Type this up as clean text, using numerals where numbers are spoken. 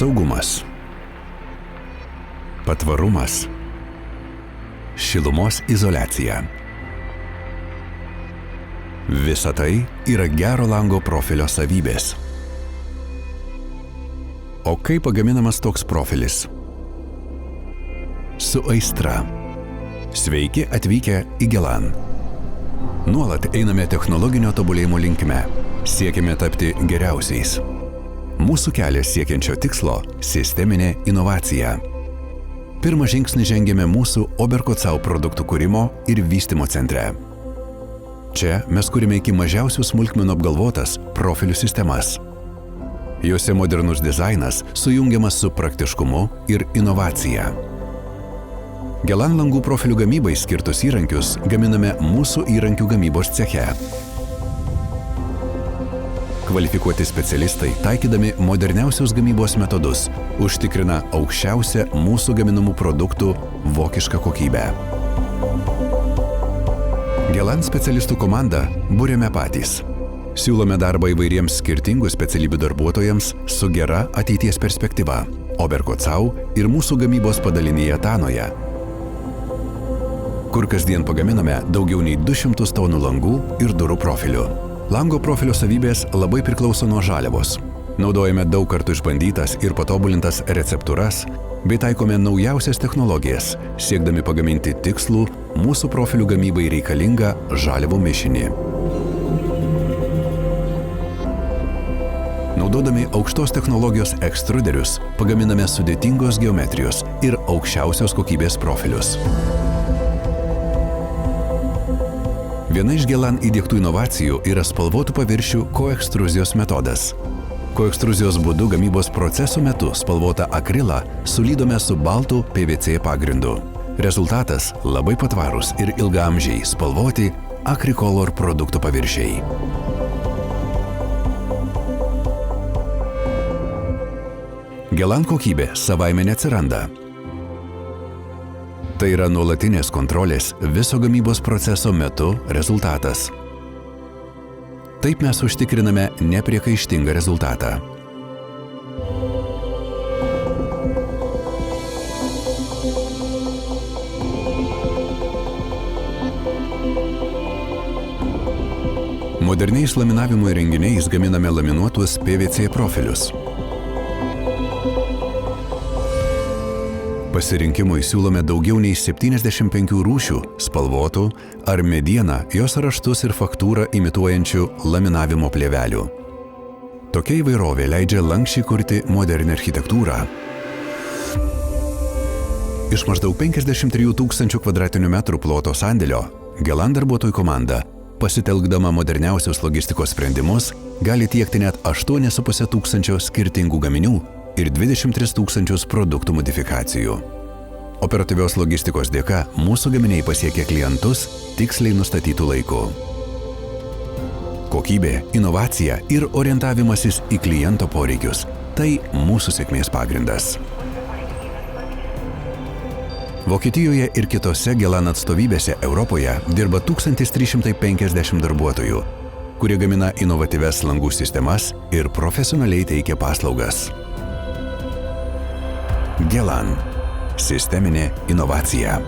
saugumas, patvarumas, šilumos izoliacija. Visa tai yra gero lango profilio savybės. O kaip pagaminamas toks profilis? Su aistra. Sveiki atvykę į Gelan. Nuolat einame technologinio tobulėjimo linkme. Siekiame tapti geriausiais. Mūsų kelias siekiančio tikslo – sisteminė inovacija. Pirmą žingsnį žengėme mūsų Oberkotzau produktų kūrimo ir vystymo centre. Čia mes kūrime iki mažiausių smulkmenų apgalvotas profilių sistemas. Jose modernus dizainas sujungiamas su praktiškumu ir inovacija. Gelan langų profilių gamybai skirtus įrankius gaminame mūsų įrankių gamybos ceche. Kvalifikuoti specialistai, taikydami moderniausius gamybos metodus, užtikrina aukščiausią mūsų gaminamų produktų vokišką kokybę. Gelan specialistų komandą būrėme patys. Siūlome darbą įvairiems skirtingų specialybių darbuotojams su gera ateities perspektyva – Oberkotzau ir mūsų gamybos padalinyje Tanoje, kur kasdien pagaminame daugiau nei 200 tonų langų ir durų profilių. Lango profilio savybės labai priklauso nuo žaliavos. Naudojame daug kartų išbandytas ir patobulintas receptūras, bei taikome naujausias technologijas, siekdami pagaminti tikslų mūsų profilių gamybai reikalingą žaliavų mišinį. Naudodami aukštos technologijos ekstruderius, pagaminame sudėtingos geometrijos ir aukščiausios kokybės profilius. Viena iš Gelan įdiegtų inovacijų yra spalvotų paviršių koekstruzijos metodas. Koekstruzijos būdu gamybos proceso metu spalvotą akrilą sulydome su baltu PVC pagrindu. Rezultatas – labai patvarūs ir ilgaamžiai spalvoti Akricolor produktų paviršiai. Gelan kokybė savaime neatsiranda. Tai yra nuolatinės kontrolės viso gamybos proceso metu rezultatas. Taip mes užtikriname nepriekaištingą rezultatą. Moderniais laminavimo įrenginiais gaminame laminuotus PVC profilius. Pasirinkimui siūlome daugiau nei 75 rūšių spalvotų ar medieną, jos raštus ir faktūrą imituojančių laminavimo plėvelių. Tokia įvairovė leidžia lanksčiai kurti modernią architektūrą. Iš maždaug 53 000 m² ploto sandėlio Gelan darbuotojų komanda, pasitelkdama moderniausius logistikos sprendimus, gali tiekti net 8,5 tūkstančio skirtingų gaminių ir 23 000 produktų modifikacijų. Operatyvios logistikos dėka mūsų gaminiai pasiekia klientus tiksliai nustatytų laiku. Kokybė, inovacija ir orientavimasis į kliento poreikius – tai mūsų sėkmės pagrindas. Vokietijoje ir kitose Gelan atstovybėse Europoje dirba 1350 darbuotojų, kurie gamina inovatyvias langų sistemas ir profesionaliai teikia paslaugas. Gelan – sisteminė inovacija.